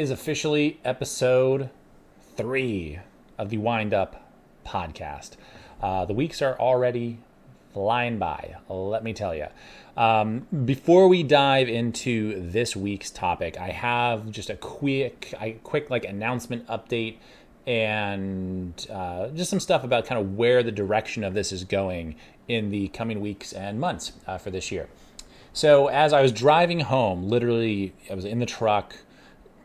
Is officially episode 3 of the Wind Up podcast. The weeks are already flying by, let me tell you. Before we dive into this week's topic, I have just a quick announcement update and just some stuff about kind of where the direction of this is going in the coming weeks and months for this year. So as I was driving home, literally I was in the truck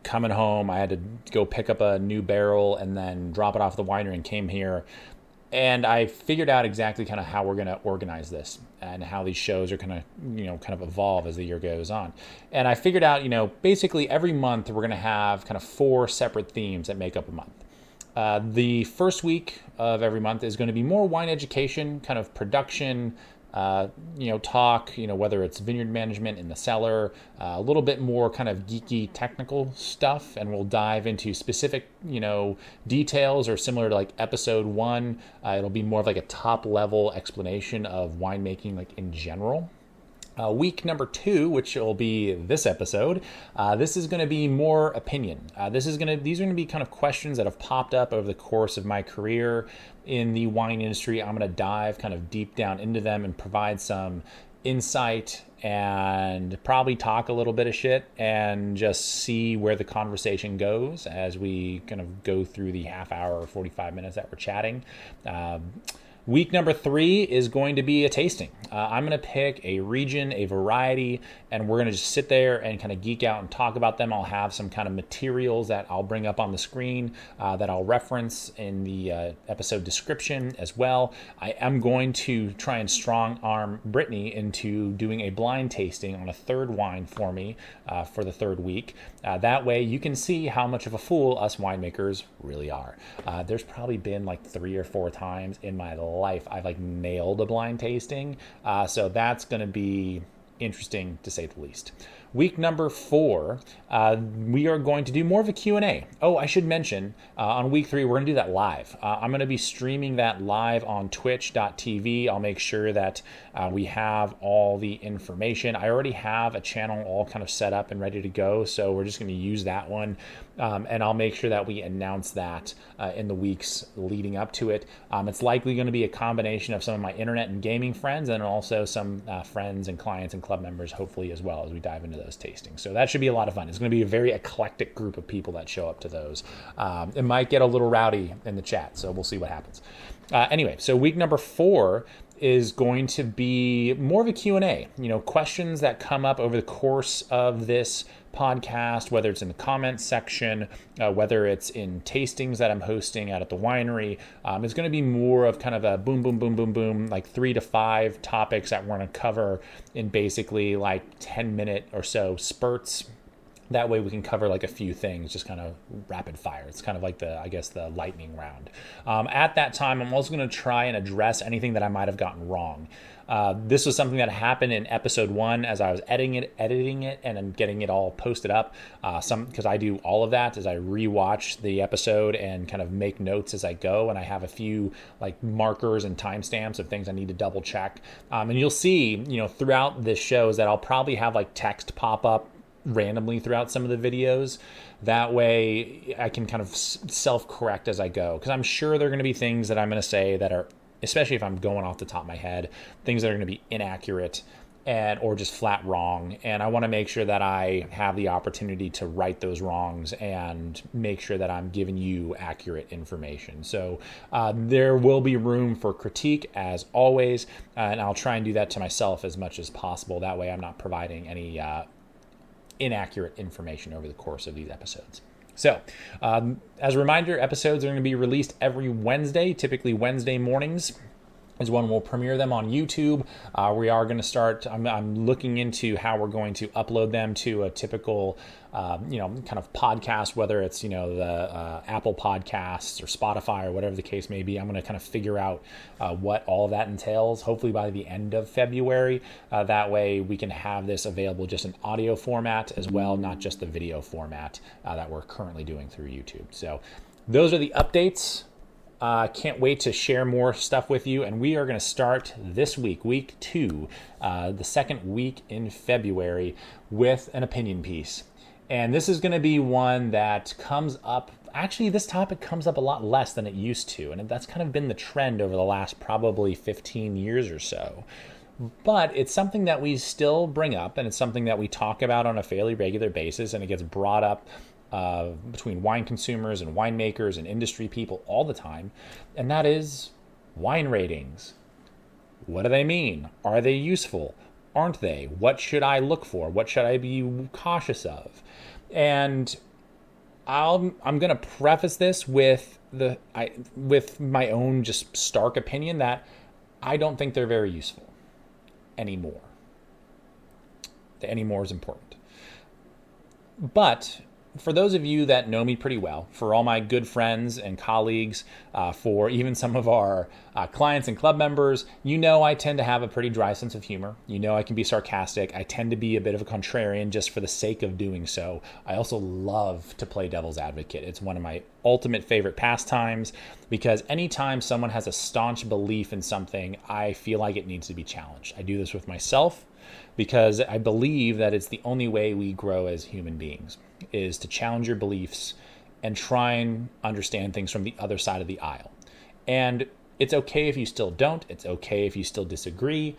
coming home. I had to go pick up a new barrel and then drop it off at the winery and came here. And I figured out exactly kind of how we're going to organize this and how these shows are going to, kind of evolve as the year goes on. And I figured out, basically every month we're going to have kind of 4 separate themes that make up a month. The first week of every month is going to be more wine education, kind of production, talk, whether it's vineyard management in the cellar, a little bit more kind of geeky technical stuff, and we'll dive into specific, details or similar to like episode 1. It'll be more of like a top level explanation of winemaking, like in general. Week number 2, which will be this episode, this is going to be more opinion. These are going to be kind of questions that have popped up over the course of my career in the wine industry. I'm going to dive kind of deep down into them and provide some insight and probably talk a little bit of shit and just see where the conversation goes as we kind of go through the half hour or 45 minutes that we're chatting. Week number 3 is going to be a tasting. I'm going to pick a region, a variety, and we're going to just sit there and kind of geek out and talk about them. I'll have some kind of materials that I'll bring up on the screen that I'll reference in the episode description as well. I am going to try and strong arm Brittany into doing a blind tasting on a third wine for me for the third week. That way you can see how much of a fool us winemakers really are. There's probably been like 3 or 4 times in my life I've like nailed a blind tasting, so that's going to be interesting to say the least. Week number 4, we are going to do more of a Q&A. Oh, I should mention, on week 3, we're going to do that live. I'm going to be streaming that live on twitch.tv. I'll make sure that we have all the information. I already have a channel all kind of set up and ready to go, so we're just going to use that one. And I'll make sure that we announce that in the weeks leading up to it. It's likely going to be a combination of some of my internet and gaming friends and also some friends and clients and club members, hopefully, as well as we dive into those tastings. So that should be a lot of fun. It's going to be a very eclectic group of people that show up to those. It might get a little rowdy in the chat, so we'll see what happens. Anyway, so week number 4 is going to be more of a Q&A, questions that come up over the course of this podcast, whether it's in the comments section, whether it's in tastings that I'm hosting out at the winery. It's going to be more of kind of a boom, boom, boom, boom, boom, like 3 to 5 topics that we're going to cover in basically like 10-minute or so spurts. That way we can cover like a few things, just kind of rapid fire. It's kind of like the lightning round. At that time, I'm also going to try and address anything that I might have gotten wrong. This was something that happened in episode 1 as I was editing it, and then getting it all posted up. Because I do all of that as I rewatch the episode and kind of make notes as I go. And I have a few like markers and timestamps of things I need to double check. And you'll see, throughout this show is that I'll probably have like text pop up randomly throughout some of the videos. That way I can kind of self-correct as I go, because I'm sure there are going to be things that I'm going to say that are, especially if I'm going off the top of my head, things that are going to be inaccurate or just flat wrong. And I want to make sure that I have the opportunity to right those wrongs and make sure that I'm giving you accurate information. So there will be room for critique as always, and I'll try and do that to myself as much as possible. That way I'm not providing any inaccurate information over the course of these episodes. So, as a reminder, episodes are going to be released every Wednesday, typically Wednesday mornings is when we'll premiere them on YouTube. We are going to start, I'm looking into how we're going to upload them to a typical, kind of podcast, whether it's, the Apple Podcasts or Spotify or whatever the case may be. I'm going to kind of figure out what all of that entails, hopefully by the end of February. That way we can have this available just in audio format as well, not just the video format that we're currently doing through YouTube. So those are the updates. Can't wait to share more stuff with you. And we are going to start this week, week 2, the second week in February, with an opinion piece. And this is going to be one that comes up. Actually, this topic comes up a lot less than it used to. And that's kind of been the trend over the last probably 15 years or so. But it's something that we still bring up, and it's something that we talk about on a fairly regular basis, and it gets brought up between wine consumers and winemakers and industry people all the time, and that is wine ratings. What do they mean? Are they useful? Aren't they? What should I look for? What should I be cautious of? And I'm going to preface this with my own just stark opinion that I don't think they're very useful anymore. The anymore is important. But for those of you that know me pretty well, for all my good friends and colleagues, for even some of our clients and club members, you know I tend to have a pretty dry sense of humor. You know I can be sarcastic. I tend to be a bit of a contrarian just for the sake of doing so. I also love to play devil's advocate. It's one of my ultimate favorite pastimes because anytime someone has a staunch belief in something, I feel like it needs to be challenged. I do this with myself because I believe that it's the only way we grow as human beings, is to challenge your beliefs and try and understand things from the other side of the aisle. And it's okay if you still don't. It's okay if you still disagree.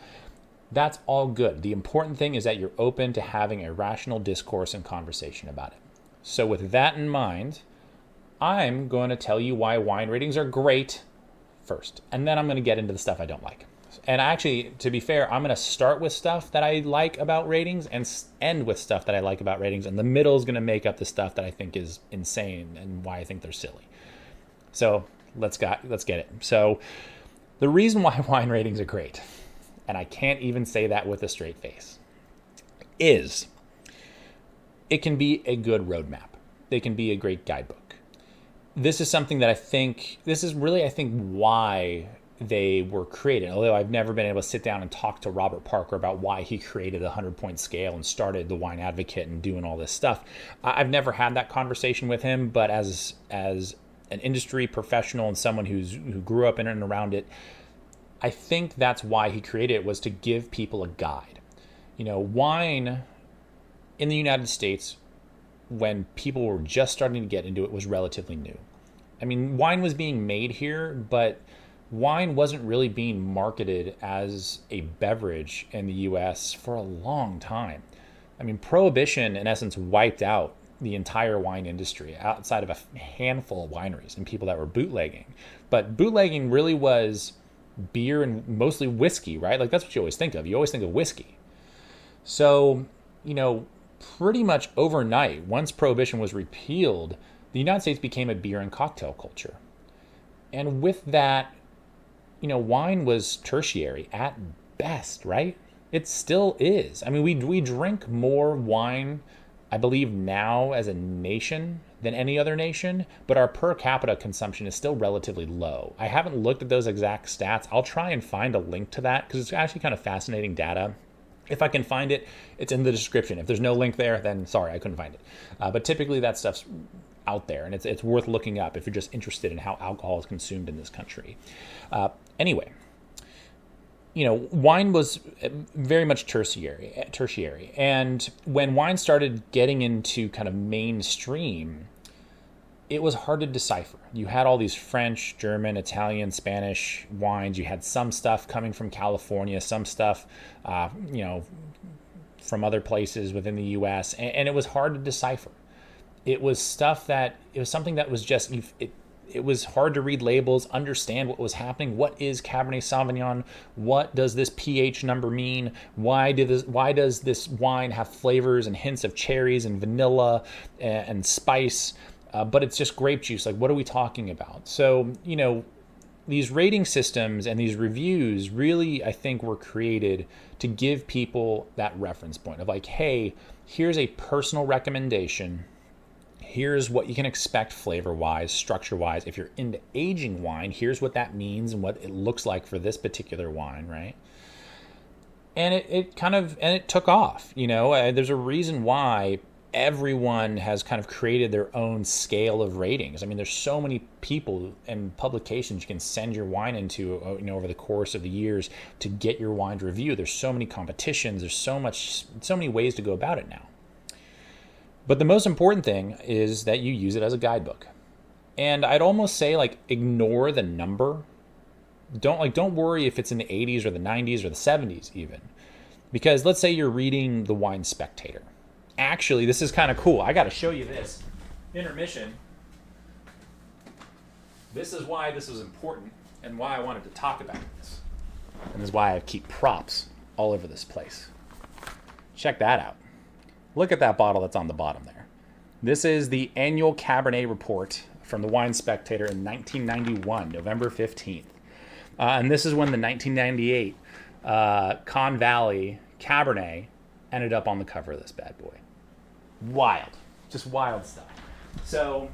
That's all good. The important thing is that you're open to having a rational discourse and conversation about it. So with that in mind, I'm going to tell you why wine ratings are great first, and then I'm going to get into the stuff I don't like. And actually, to be fair, I'm going to start with stuff that I like about ratings and end with stuff that I like about ratings. And the middle is going to make up the stuff that I think is insane and why I think they're silly. So let's get it. So the reason why wine ratings are great, and I can't even say that with a straight face, is it can be a good roadmap. They can be a great guidebook. This is something that I think why they were created. Although I've never been able to sit down and talk to Robert Parker about why he created the 100-point scale and started the Wine Advocate and doing all this stuff. I've never had that conversation with him, but as an industry professional and someone who grew up in and around it, I think that's why he created it, was to give people a guide. You know, wine in the United States, when people were just starting to get into it, was relatively new. I mean, wine was being made here, but wine wasn't really being marketed as a beverage in the U.S. for a long time. I mean, Prohibition, in essence, wiped out the entire wine industry outside of a handful of wineries and people that were bootlegging. But bootlegging really was beer and mostly whiskey, right? Like, that's what you always think of. You always think of whiskey. So, you know, pretty much overnight, once Prohibition was repealed, the United States became a beer and cocktail culture. And with that, you know, wine was tertiary at best, right? It still is. I mean, we drink more wine, I believe, now as a nation than any other nation, but our per capita consumption is still relatively low. I haven't looked at those exact stats. I'll try and find a link to that because it's actually kind of fascinating data. If I can find it, it's in the description. If there's no link there, then sorry, I couldn't find it. But typically that stuff's out there, and it's worth looking up if you're just interested in how alcohol is consumed in this country. Anyway, you know, wine was very much tertiary. And when wine started getting into kind of mainstream, it was hard to decipher. You had all these French, German, Italian, Spanish wines. You had some stuff coming from California, some stuff, you know, from other places within the U.S., and it was hard to decipher. It was something that was just, it was hard to read labels, understand what was happening. What is Cabernet Sauvignon? What does this pH number mean? Why does this wine have flavors and hints of cherries and vanilla and spice? But it's just grape juice. Like, what are we talking about? So, you know, these rating systems and these reviews really, I think, were created to give people that reference point of like, hey, here's a personal recommendation. Here's what you can expect flavor-wise, structure-wise. If you're into aging wine, here's what that means and what it looks like for this particular wine, right? And it took off. You know, there's a reason why everyone has kind of created their own scale of ratings. I mean, there's so many people and publications you can send your wine into, you know, over the course of the years to get your wine to review. There's so many competitions. There's so many ways to go about it now. But the most important thing is that you use it as a guidebook. And I'd almost say like ignore the number. Don't worry if it's in the 80s or the 90s or the 70s even. Because let's say you're reading the Wine Spectator. Actually, this is kind of cool. I got to show you this. Intermission. This is why this is important and why I wanted to talk about this. And this is why I keep props all over this place. Check that out. Look at that bottle that's on the bottom there. This is the annual Cabernet report from the Wine Spectator in 1991, November 15th. And this is when the 1998 Con Valley Cabernet ended up on the cover of this bad boy. Wild. Just wild stuff. So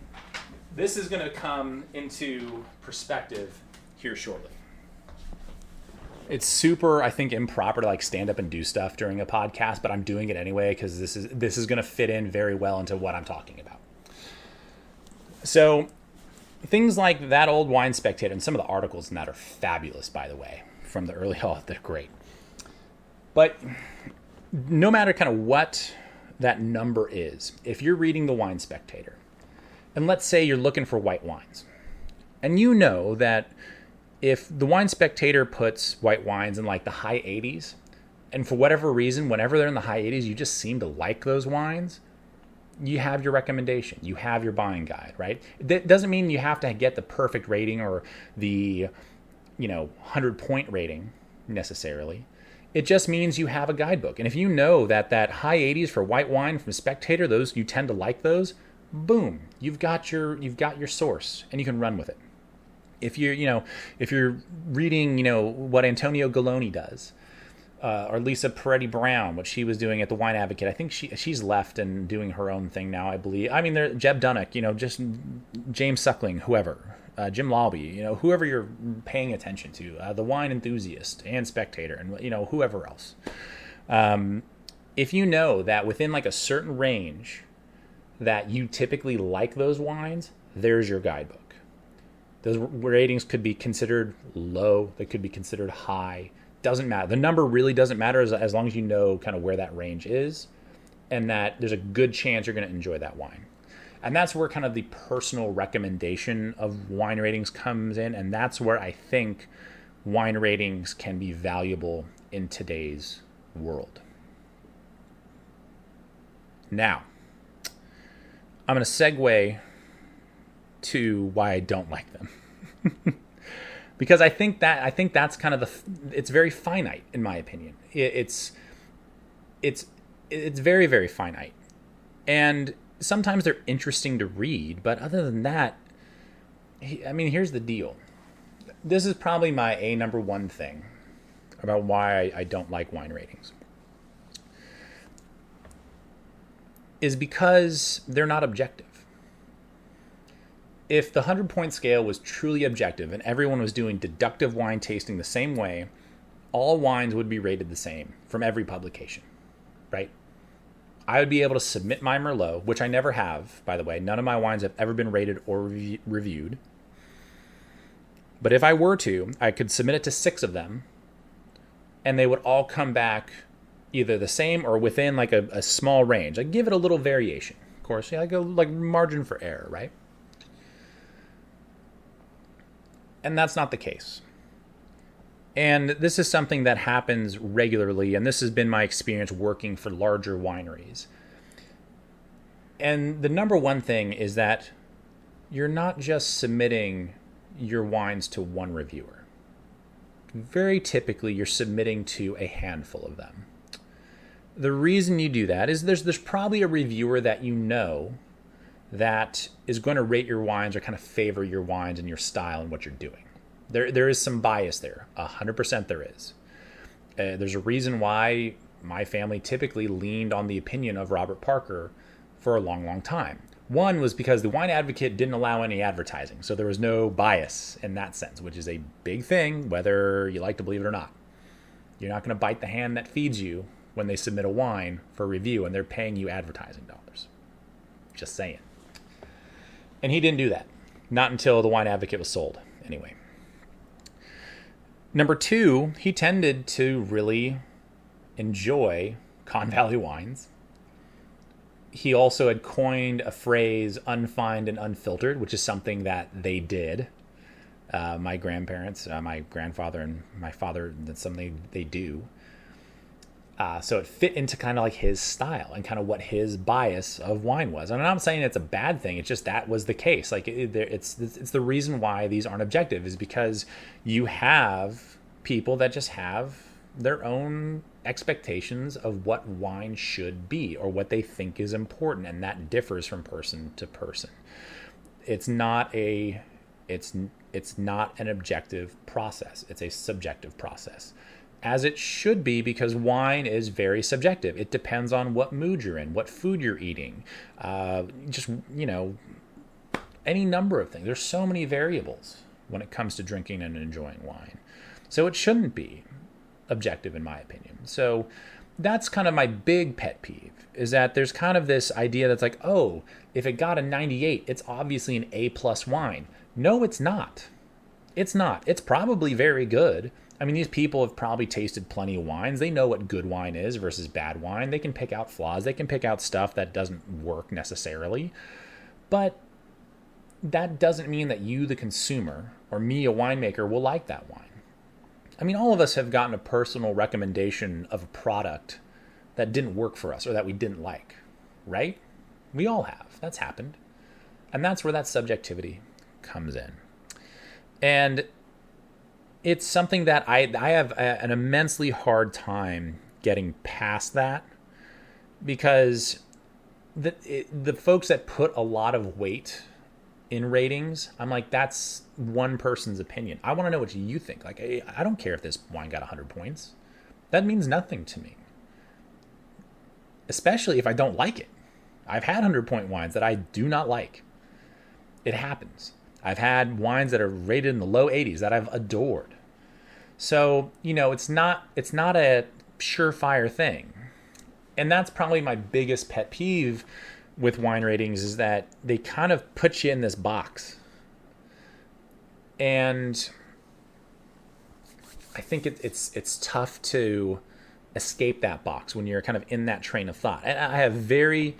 this is going to come into perspective here shortly. It's super, I think, improper to like stand up and do stuff during a podcast, but I'm doing it anyway because this is going to fit in very well into what I'm talking about. So things like that old Wine Spectator, and some of the articles in that are fabulous, by the way, from the early, they're great. But no matter kind of what that number is, if you're reading the Wine Spectator, and let's say you're looking for white wines, and you know that if the Wine Spectator puts white wines in like the high 80s, and for whatever reason, whenever they're in the high 80s, you just seem to like those wines, you have your recommendation. You have your buying guide, right? That doesn't mean you have to get the perfect rating or the 100-point rating necessarily. It just means you have a guidebook. And if you know that high 80s for white wine from Spectator, those you tend to like those, boom, you've got your source and you can run with it. If you're reading, what Antonio Galloni does, or Lisa Peretti Brown, what she was doing at the Wine Advocate, I think she's left and doing her own thing now, I believe. I mean, Jeb Dunnock, just James Suckling, whoever, Jim Lawby, whoever you're paying attention to, the Wine Enthusiast and Spectator, and whoever else. If you know that within like a certain range that you typically like those wines, there's your guidebook. Those ratings could be considered low. They could be considered high. Doesn't matter. The number really doesn't matter as long as you know kind of where that range is and that there's a good chance you're going to enjoy that wine. And that's where kind of the personal recommendation of wine ratings comes in. And that's where I think wine ratings can be valuable in today's world. Now, I'm going to segue to why I don't like them. Because I think that's kind of it's very finite in my opinion. It's very, very finite. And sometimes they're interesting to read, but other than that, I mean, here's the deal. This is probably my number one thing about why I don't like wine ratings. Is because they're not objective. If the 100-point scale was truly objective and everyone was doing deductive wine tasting the same way, all wines would be rated the same from every publication, right? I would be able to submit my Merlot, which I never have, by the way. None of my wines have ever been rated or reviewed. But if I were to, I could submit it to 6 of them, and they would all come back either the same or within like a small range. I give it a little variation. Of course, I go like margin for error, right? And that's not the case. And this is something that happens regularly, and this has been my experience working for larger wineries. And the number one thing is that you're not just submitting your wines to one reviewer. Very typically, you're submitting to a handful of them. The reason you do that is there's probably a reviewer that you know that is going to rate your wines or kind of favor your wines and your style and what you're doing. There is some bias there. 100% there is. There's a reason why my family typically leaned on the opinion of Robert Parker for a long, long time. One was because the Wine Advocate didn't allow any advertising, so there was no bias in that sense, which is a big thing, whether you like to believe it or not. You're not going to bite the hand that feeds you when they submit a wine for review and they're paying you advertising dollars. Just saying. And he didn't do that. Not until the Wine Advocate was sold, anyway. Number 2, he tended to really enjoy Con Valley wines. he also had coined a phrase, unfined and unfiltered, which is something that they did. My grandparents, my grandfather and my father, that's something they do. So it fit into kind of like his style and kind of what his bias of wine was. And I'm not saying it's a bad thing. It's just that was the case. Like it's the reason why these aren't objective is because you have people that just have their own expectations of what wine should be or what they think is important, and that differs from person to person. It's not an objective process. It's a subjective process, as it should be, because wine is very subjective. It depends on what mood you're in, what food you're eating, any number of things. There's so many variables when it comes to drinking and enjoying wine. So it shouldn't be objective, in my opinion. So that's kind of my big pet peeve, is that there's kind of this idea that's like, oh, if it got a 98, it's obviously an A+ wine. No, it's not. It's not. It's probably very good. I mean, these people have probably tasted plenty of wines. They know what good wine is versus bad wine. They can pick out flaws. They can pick out stuff that doesn't work necessarily. But that doesn't mean that you, the consumer, or me, a winemaker, will like that wine. I mean, all of us have gotten a personal recommendation of a product that didn't work for us or that we didn't like, right? We all have. That's happened. And that's where that subjectivity comes in. And it's something that I have an immensely hard time getting past that, because the folks that put a lot of weight in ratings, I'm like, that's one person's opinion. I want to know what you think. Like, I don't care if this wine got 100 points. That means nothing to me, especially if I don't like it. I've had 100-point wines that I do not like. It happens. I've had wines that are rated in the low 80s that I've adored. So, it's not a surefire thing. And that's probably my biggest pet peeve with wine ratings, is that they kind of put you in this box. And I think it's tough to escape that box when you're kind of in that train of thought. And I have very,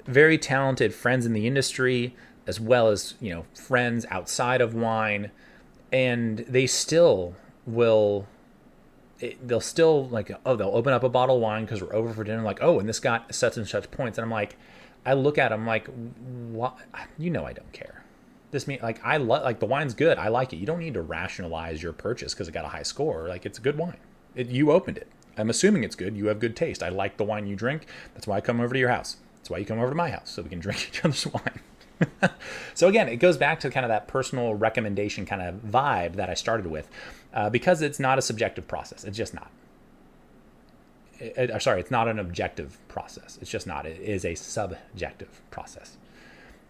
very talented friends in the industry, as well as, friends outside of wine, and they still they'll still like, oh, they'll open up a bottle of wine because we're over for dinner, like, oh, and this got such and such points. And I'm like, I look at them like, what? I don't care. This means like, like the wine's good. I like it. You don't need to rationalize your purchase because it got a high score. Like, it's a good wine. You opened it. I'm assuming it's good. You have good taste. I like the wine you drink. That's why I come over to your house. That's why you come over to my house, so we can drink each other's wine. So again, it goes back to kind of that personal recommendation kind of vibe that I started with, because it's not a subjective process. It's just not. It's not an objective process. It's just not. It is a subjective process.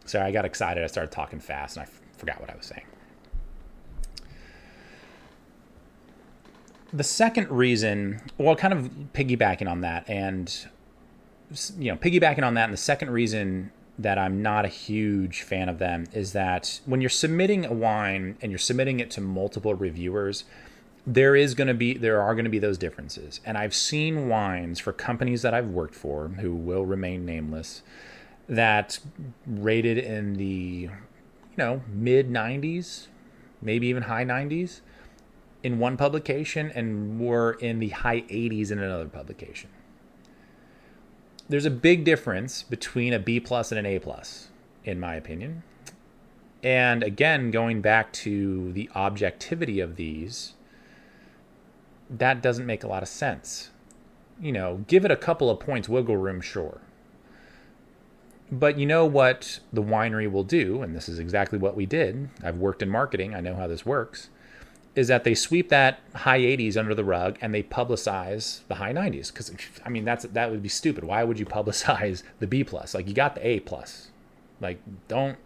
Sorry, I got excited. I started talking fast and I forgot what I was saying. The second reason, well, kind of piggybacking on that, and the second reason that I'm not a huge fan of them is that when you're submitting a wine and you're submitting it to multiple reviewers, there are going to be those differences. And I've seen wines for companies that I've worked for, who will remain nameless, that rated in the, mid 90s, maybe even high 90s in one publication, and were in the high 80s in another publication. There's a big difference between a B+ and an A+, in my opinion. And again, going back to the objectivity of these, that doesn't make a lot of sense. Give it a couple of points wiggle room, sure. But you know what the winery will do, and this is exactly what we did. I've worked in marketing. I know how this works. Is that they sweep that high 80s under the rug and they publicize the high 90s. Because, that would be stupid. Why would you publicize the B+? Like, you got the A+. Like, don't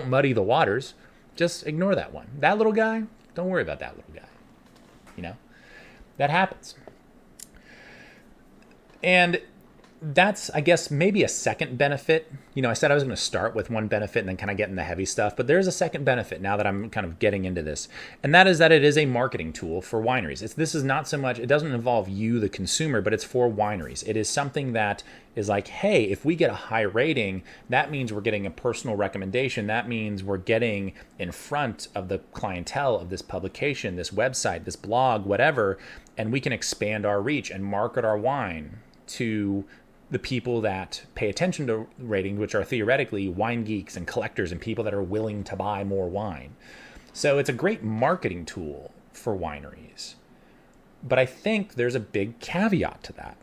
muddy the waters. Just ignore that one. That little guy, don't worry about that little guy. That happens. And that's, I guess, maybe a second benefit. I said I was going to start with one benefit and then kind of get in the heavy stuff, but there's a second benefit now that I'm kind of getting into this. And that is that it is a marketing tool for wineries. This is not so much, it doesn't involve you, the consumer, but it's for wineries. It is something that is like, hey, if we get a high rating, that means we're getting a personal recommendation. That means we're getting in front of the clientele of this publication, this website, this blog, whatever, and we can expand our reach and market our wine to the people that pay attention to ratings, which are theoretically wine geeks and collectors and people that are willing to buy more wine. So it's a great marketing tool for wineries. But I think there's a big caveat to that.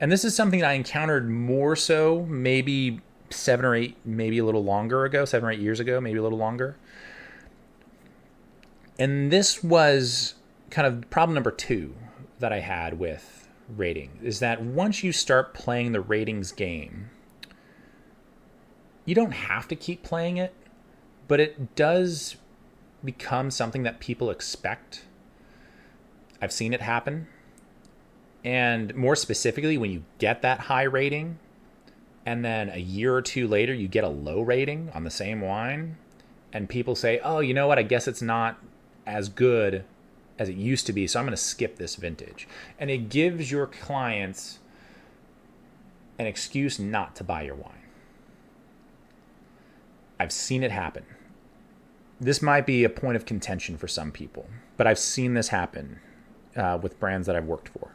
And this is something that I encountered more so maybe 7 or 8, maybe a little longer ago, 7 or 8 years ago, maybe a little longer. And this was kind of problem number 2 that I had with rating, is that once you start playing the ratings game, you don't have to keep playing it, but it does become something that people expect. I've seen it happen. And more specifically, when you get that high rating and then a year or 2 later you get a low rating on the same wine and people say, oh, you know what, I guess it's not as good as it used to be, so I'm going to skip this vintage. And it gives your clients an excuse not to buy your wine. I've seen it happen. This might be a point of contention for some people, but I've seen this happen with brands that I've worked for.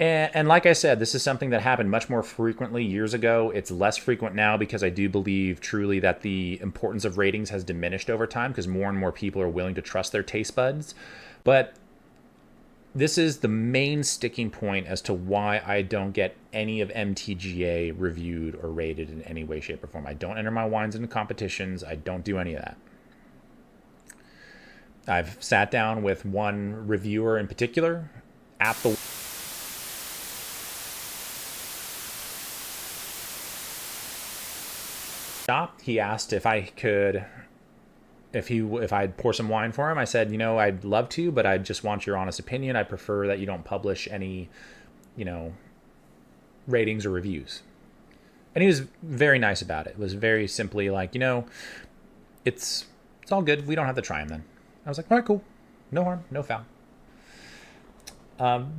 And like I said, this is something that happened much more frequently years ago. It's less frequent now because I do believe truly that the importance of ratings has diminished over time because more and more people are willing to trust their taste buds. But this is the main sticking point as to why I don't get any of MTGA reviewed or rated in any way, shape, or form. I don't enter my wines into competitions. I don't do any of that. I've sat down with one reviewer in particular at the shop. He asked if I'd pour some wine for him. I said, I'd love to, but I just want your honest opinion. I prefer that you don't publish any, ratings or reviews. And he was very nice about it. It was very simply like, it's all good. We don't have to try them then. I was like, all right, cool. No harm, no foul.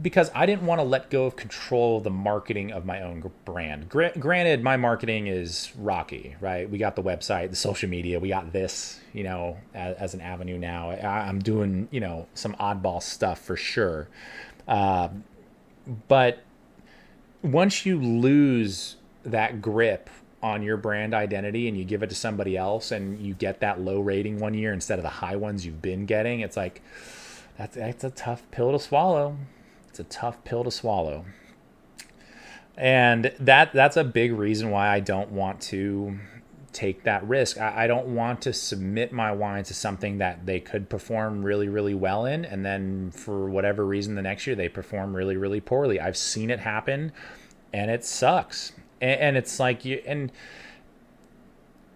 Because I didn't want to let go of control of the marketing of my own brand. Granted, my marketing is rocky, right? We got the website, the social media, we got this, as an avenue now. I'm doing, some oddball stuff for sure. But once you lose that grip on your brand identity and you give it to somebody else and you get that low rating one year instead of the high ones you've been getting, it's like, that's a tough pill to swallow. It's a tough pill to swallow. And that's a big reason why I don't want to take that risk. I don't want to submit my wine to something that they could perform really, really well in, and then for whatever reason the next year they perform really, really poorly. I've seen it happen, and it sucks. And it's like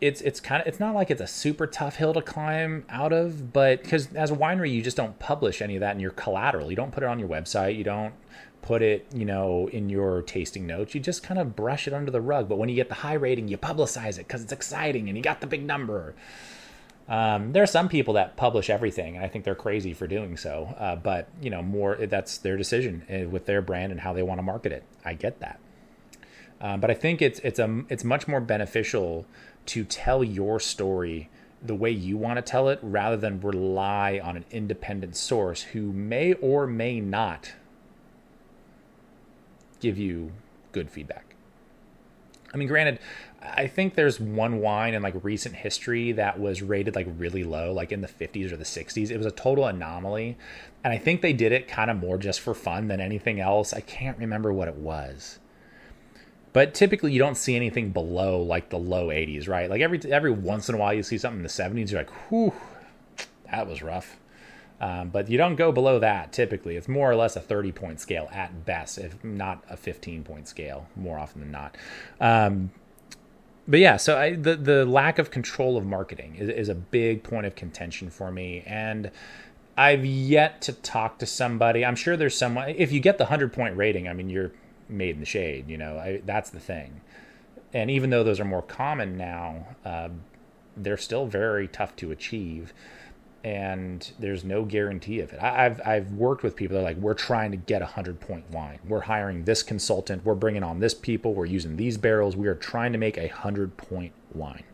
it's not like it's a super tough hill to climb out of, but because as a winery, you just don't publish any of that in your collateral. You don't put it on your website. You don't put it, in your tasting notes. You just kind of brush it under the rug. But when you get the high rating, you publicize it because it's exciting and you got the big number. There are some people that publish everything, and I think they're crazy for doing so. But that's their decision with their brand and how they want to market it. I get that. But I think it's much more beneficial to tell your story the way you want to tell it rather than rely on an independent source who may or may not give you good feedback. I mean, granted, I think there's one wine in like recent history that was rated like really low, like in the 50s or the 60s. It was a total anomaly. And I think they did it kind of more just for fun than anything else. I can't remember what it was. But typically you don't see anything below like the low 80s, right? Like every once in a while you see something in the 70s, you're like, whew, that was rough. But you don't go below that typically. It's more or less a 30-point scale at best, if not a 15-point scale, more often than not. But yeah, so the lack of control of marketing is a big point of contention for me. And I've yet to talk to somebody. I'm sure there's someone, if you get the 100-point rating, I mean, you're made in the shade. That's the thing. And even though those are more common now, they're still very tough to achieve. And there's no guarantee of it. I've worked with people that are like, we're trying to get 100-point wine. We're hiring this consultant. We're bringing on this people. We're using these barrels. We are trying to make 100-point wine.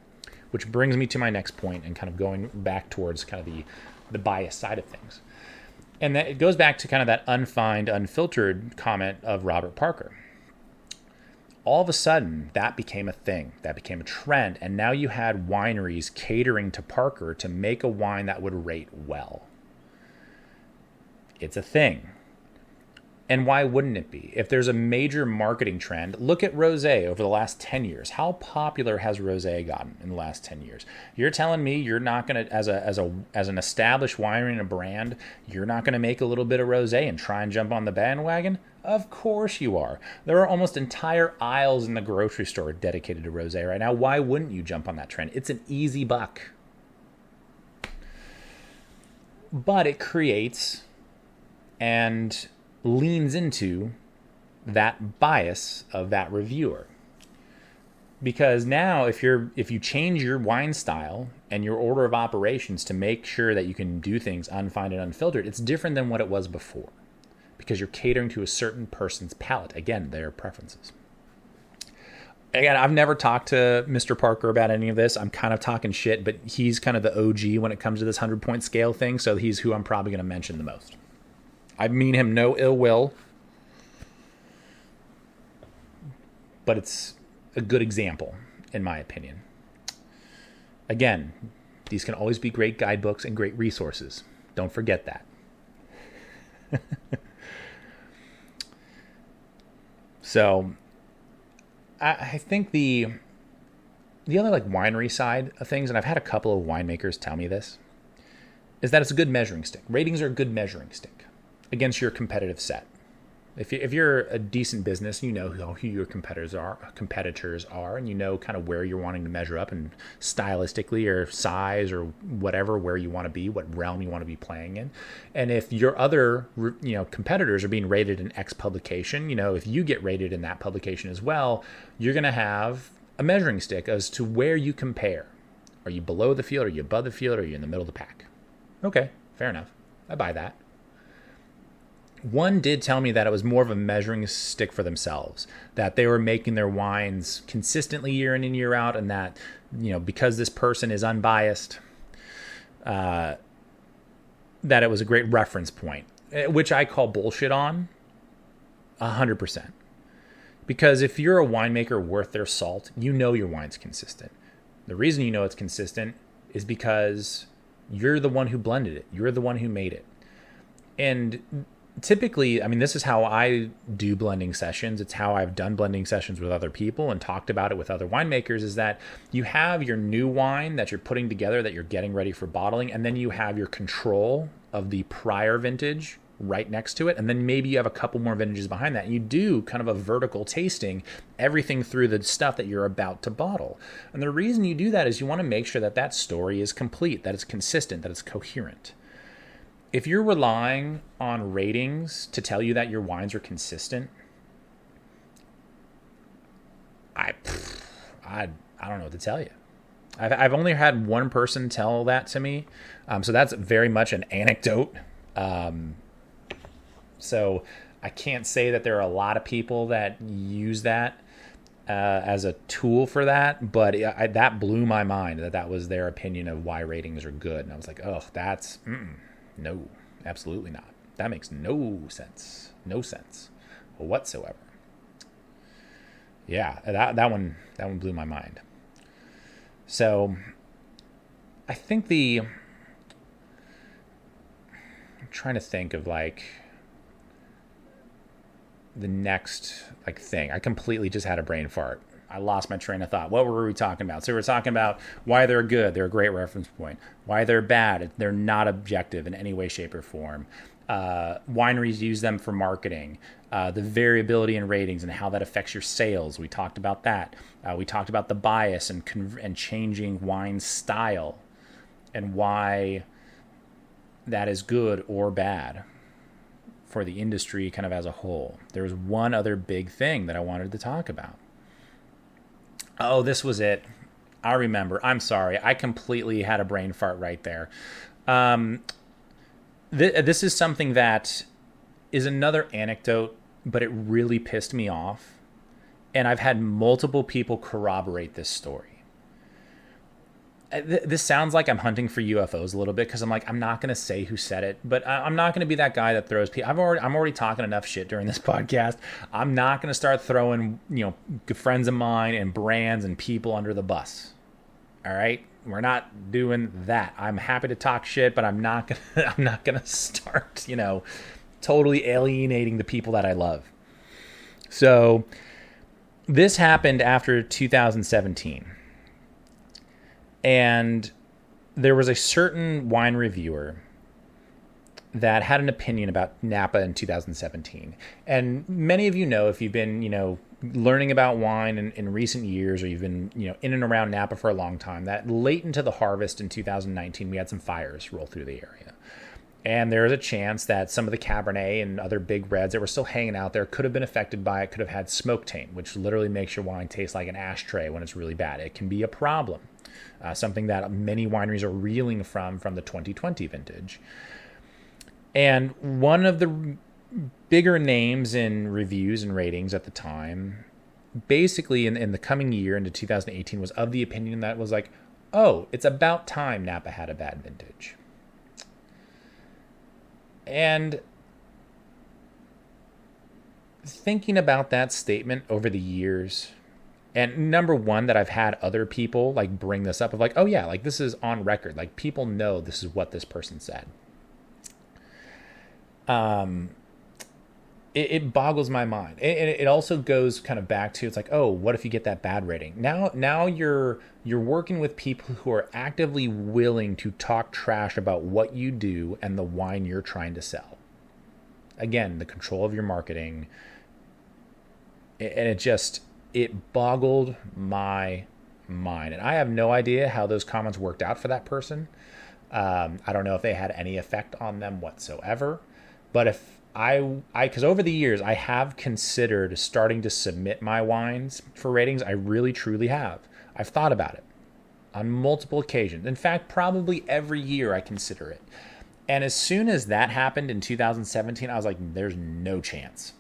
Which brings me to my next point and kind of going back towards kind of the bias side of things. And that it goes back to kind of that unfined, unfiltered comment of Robert Parker. All of a sudden, that became a thing. That became a trend. And now you had wineries catering to Parker to make a wine that would rate well. It's a thing. And why wouldn't it be? If there's a major marketing trend, look at rosé over the last 10 years. How popular has rosé gotten in the last 10 years? You're telling me you're not going to, as an established winery and a brand, you're not going to make a little bit of rosé and try and jump on the bandwagon? Of course you are. There are almost entire aisles in the grocery store dedicated to rosé right now. Why wouldn't you jump on that trend? It's an easy buck. But it creates and leans into that bias of that reviewer. Because now if you change your wine style and your order of operations to make sure that you can do things unfined and unfiltered, it's different than what it was before. Because you're catering to a certain person's palate. Again, their preferences. Again, I've never talked to Mr. Parker about any of this. I'm kind of talking shit, but he's kind of the OG when it comes to this 100-point scale thing, so he's who I'm probably going to mention the most. I mean him no ill will, but it's a good example, in my opinion. Again, these can always be great guidebooks and great resources. Don't forget that. So, I think the other winery side of things, and I've had a couple of winemakers tell me this, is that it's a good measuring stick. Ratings are a good measuring stick against your competitive set. If you're a decent business, you know who your competitors are, and you know kind of where you're wanting to measure up and stylistically or size or whatever, where you want to be, what realm you want to be playing in. And if your other competitors are being rated in X publication, if you get rated in that publication as well, you're going to have a measuring stick as to where you compare. Are you below the field? Are you above the field? Or are you in the middle of the pack? Okay, fair enough. I buy that. One did tell me that it was more of a measuring stick for themselves, that they were making their wines consistently year in and year out, and that, because this person is unbiased, that it was a great reference point, which I call bullshit on 100%. Because if you're a winemaker worth their salt, you know your wine's consistent. The reason you know it's consistent is because you're the one who blended it. You're the one who made it. And typically, this is how I do blending sessions. It's how I've done blending sessions with other people and talked about it with other winemakers, is that you have your new wine that you're putting together, that you're getting ready for bottling, and then you have your control of the prior vintage right next to it, and then maybe you have a couple more vintages behind that. And you do kind of a vertical tasting, everything through the stuff that you're about to bottle. And the reason you do that is you want to make sure that that story is complete, that it's consistent, that it's coherent. If you're relying on ratings to tell you that your wines are consistent, I don't know what to tell you. I've only had one person tell that to me, so that's very much an anecdote. So I can't say that there are a lot of people that use that as a tool for that, but that blew my mind that was their opinion of why ratings are good, and I was like, oh, that's no, absolutely not. That makes no sense whatsoever. Yeah, that one blew my mind. So I think I'm trying to think of the next thing. I completely just had a brain fart. I lost my train of thought. What were we talking about? So we're talking about why they're good. They're a great reference point. Why they're bad. They're not objective in any way, shape, or form. Wineries use them for marketing. The variability in ratings and how that affects your sales. We talked about that. We talked about the bias and changing wine style and why that is good or bad for the industry kind of as a whole. There was one other big thing that I wanted to talk about. Oh, this was it. I remember. I'm sorry. I completely had a brain fart right there. This is something that is another anecdote, but it really pissed me off. And I've had multiple people corroborate this story. This sounds like I'm hunting for UFOs a little bit, because I'm not going to say who said it, but I'm not going to be that guy that throws people. I'm already talking enough shit during this podcast. I'm not going to start throwing, friends of mine and brands and people under the bus. All right? We're not doing that. I'm happy to talk shit, but I'm not going to start, totally alienating the people that I love. So this happened after 2017. And there was a certain wine reviewer that had an opinion about Napa in 2017. And many of you know, if you've been, learning about wine in recent years, or you've been, in and around Napa for a long time, that late into the harvest in 2019, we had some fires roll through the area. And there was a chance that some of the Cabernet and other big reds that were still hanging out there could have been affected by it, could have had smoke taint, which literally makes your wine taste like an ashtray when it's really bad. It can be a problem. Something that many wineries are reeling from the 2020 vintage. And one of the bigger names in reviews and ratings at the time, basically in the coming year into 2018, was of the opinion that was like, oh, it's about time Napa had a bad vintage. And thinking about that statement over the years, and number one, that I've had other people like bring this up of like, oh yeah, like this is on record. Like people know this is what this person said. It boggles my mind. It also goes kind of back to, it's like, oh, what if you get that bad rating? Now you're working with people who are actively willing to talk trash about what you do and the wine you're trying to sell. Again, the control of your marketing. And it boggled my mind. And I have no idea how those comments worked out for that person. I don't know if they had any effect on them whatsoever. But if because over the years, I have considered starting to submit my wines for ratings. I really, truly have. I've thought about it on multiple occasions. In fact, probably every year I consider it. And as soon as that happened in 2017, I was like, there's no chance.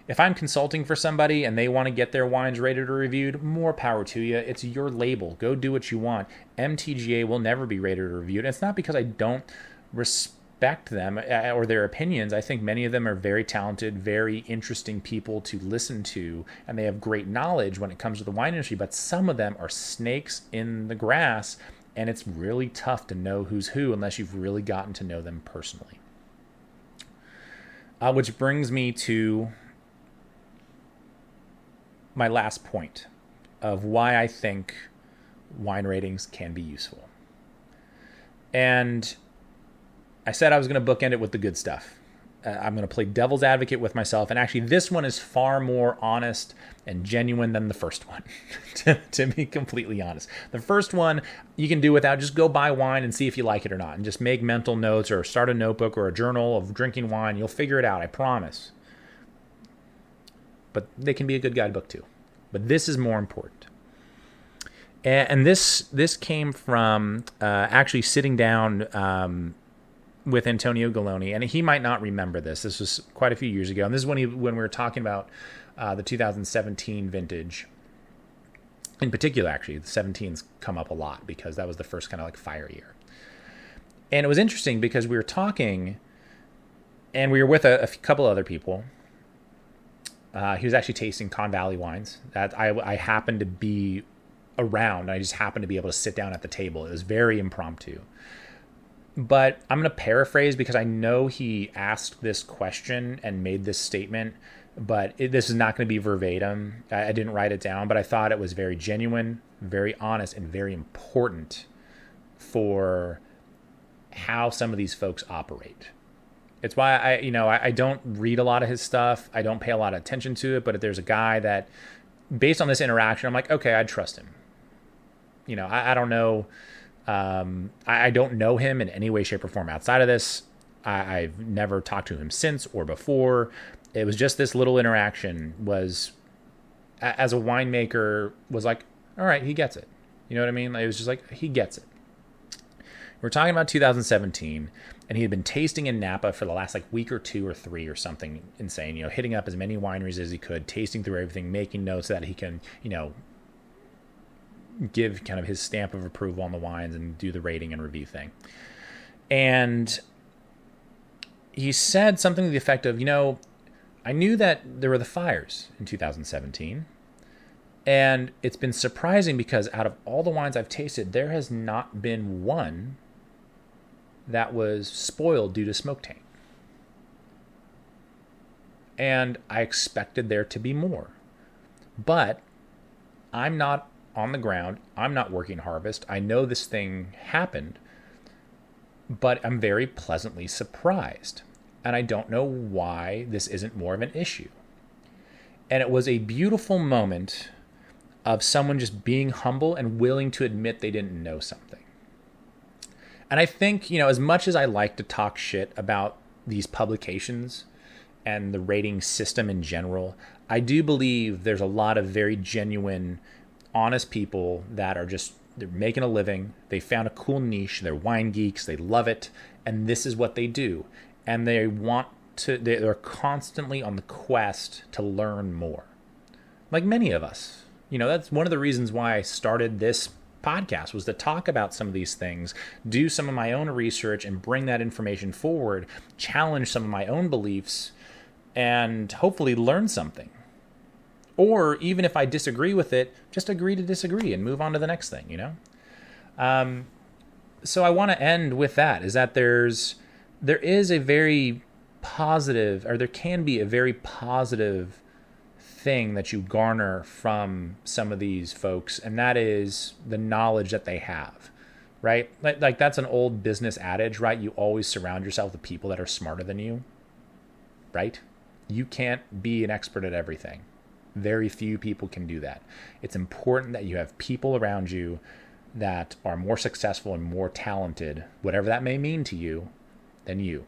If I'm consulting for somebody and they want to get their wines rated or reviewed, more power to you. It's your label. Go do what you want. MTGA will never be rated or reviewed. And it's not because I don't respect them or their opinions. I think many of them are very talented, very interesting people to listen to, and they have great knowledge when it comes to the wine industry. But some of them are snakes in the grass, and it's really tough to know who's who unless you've really gotten to know them personally. Which brings me to my last point of why I think wine ratings can be useful. And I said I was going to bookend it with the good stuff. I'm going to play devil's advocate with myself. And actually, this one is far more honest and genuine than the first one, to be completely honest. The first one you can do without. Just go buy wine and see if you like it or not. And just make mental notes or start a notebook or a journal of drinking wine. You'll figure it out, I promise. But they can be a good guidebook too. But this is more important. And this came from actually sitting down with Antonio Galloni, and he might not remember this. This was quite a few years ago, and this is when we were talking about the 2017 vintage. In particular, actually, the 17's come up a lot because that was the first kind of like fire year. And it was interesting because we were talking, and we were with a couple other people. He was actually tasting Con Valley wines that I happened to be around. I just happened to be able to sit down at the table. It was very impromptu. But I'm going to paraphrase because I know he asked this question and made this statement, but this is not going to be verbatim. I didn't write it down, but I thought it was very genuine, very honest, and very important for how some of these folks operate. It's why I don't read a lot of his stuff. I don't pay a lot of attention to it, but if there's a guy that, based on this interaction, I'm like, okay, I'd trust him. I don't know. I don't know him in any way, shape, or form outside of this. I've never talked to him since or before. It was just this little interaction was, as a winemaker, was like, all right, he gets it. You know what I mean? It was just like, he gets it. We're talking about 2017, and he had been tasting in Napa for the last like week or 2 or 3 or something insane, you know, hitting up as many wineries as he could, tasting through everything, making notes so that he can, you know, give kind of his stamp of approval on the wines and do the rating and review thing. And he said something to the effect of, you know, I knew that there were the fires in 2017, and it's been surprising because out of all the wines I've tasted, there has not been one that was spoiled due to smoke taint. And I expected there to be more. But I'm not on the ground. I'm not working harvest. I know this thing happened, but I'm very pleasantly surprised. And I don't know why this isn't more of an issue. And it was a beautiful moment of someone just being humble and willing to admit they didn't know something. And I think, you know, as much as I like to talk shit about these publications and the rating system in general, I do believe there's a lot of very genuine, honest people that are just, they're making a living. They found a cool niche. They're wine geeks. They love it. And this is what they do. And they want to, they're constantly on the quest to learn more. Like many of us. You know, that's one of the reasons why I started this podcast, was to talk about some of these things, do some of my own research and bring that information forward, challenge some of my own beliefs, and hopefully learn something. Or even if I disagree with it, just agree to disagree and move on to the next thing, you know? So I want to end with that, is that there is a very positive, or there can be a very positive thing that you garner from some of these folks, and that is the knowledge that they have, right? Like that's an old business adage, right? You always surround yourself with people that are smarter than you, right? You can't be an expert at everything. Very few people can do that. It's important that you have people around you that are more successful and more talented, whatever that may mean to you, than you.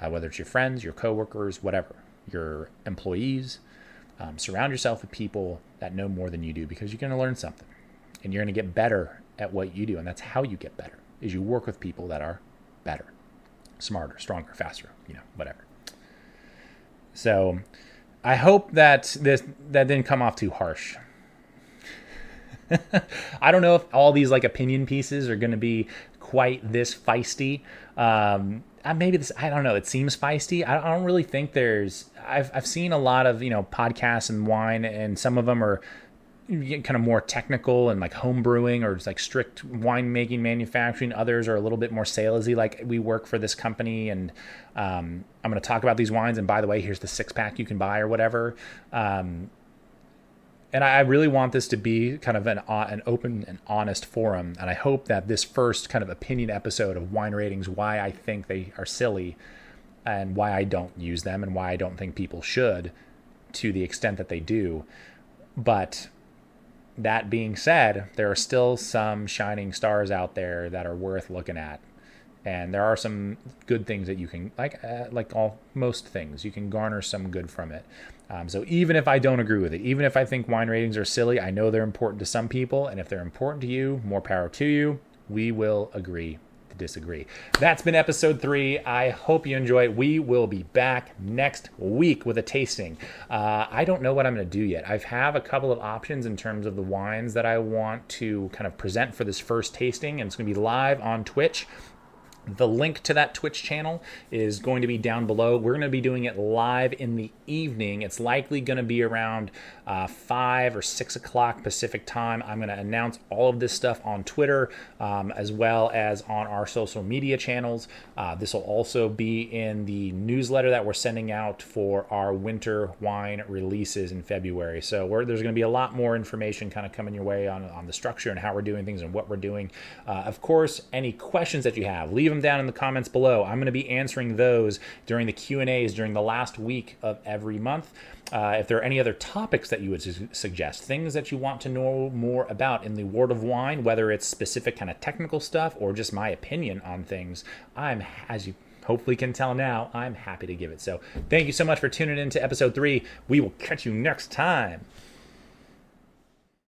Whether it's your friends, your coworkers, whatever, your employees. Surround yourself with people that know more than you do, because you're going to learn something and you're going to get better at what you do. And that's how you get better, is you work with people that are better, smarter, stronger, faster, you know, whatever. So I hope that that didn't come off too harsh. I don't know if all these like opinion pieces are going to be quite this feisty. Maybe this, I don't know. It seems feisty. I don't really think I've seen a lot of, you know, podcasts and wine, and some of them are kind of more technical and like home brewing or just like strict winemaking, manufacturing. Others are a little bit more salesy, like we work for this company and I'm going to talk about these wines. And by the way, here's the 6-pack you can buy or whatever. And I really want this to be kind of an open and honest forum. And I hope that this first kind of opinion episode of wine ratings, why I think they are silly and why I don't use them and why I don't think people should to the extent that they do. But that being said, there are still some shining stars out there that are worth looking at. And there are some good things that you can, like most things, you can garner some good from it. So even if I don't agree with it, even if I think wine ratings are silly, I know they're important to some people. And if they're important to you, more power to you. We will agree to disagree. That's been episode 3. I hope you enjoy it. We will be back next week with a tasting. I don't know what I'm going to do yet. I have a couple of options in terms of the wines that I want to kind of present for this first tasting. And it's going to be live on Twitch. The link to that Twitch channel is going to be down below. We're going to be doing it live in the evening. It's likely going to be around 5 or 6 o'clock Pacific time. I'm going to announce all of this stuff on Twitter as well as on our social media channels. This will also be in the newsletter that we're sending out for our winter wine releases in February. So there's going to be a lot more information kind of coming your way on the structure and how we're doing things and what we're doing. Of course, any questions that you have, leave them down in the comments below. I'm going to be answering those during the Q&As during the last week of every month. If there are any other topics that you would suggest, things that you want to know more about in the world of wine, whether it's specific kind of technical stuff or just my opinion on things, I'm, as you hopefully can tell now, I'm happy to give it. So thank you so much for tuning in to episode 3. We will catch you next time.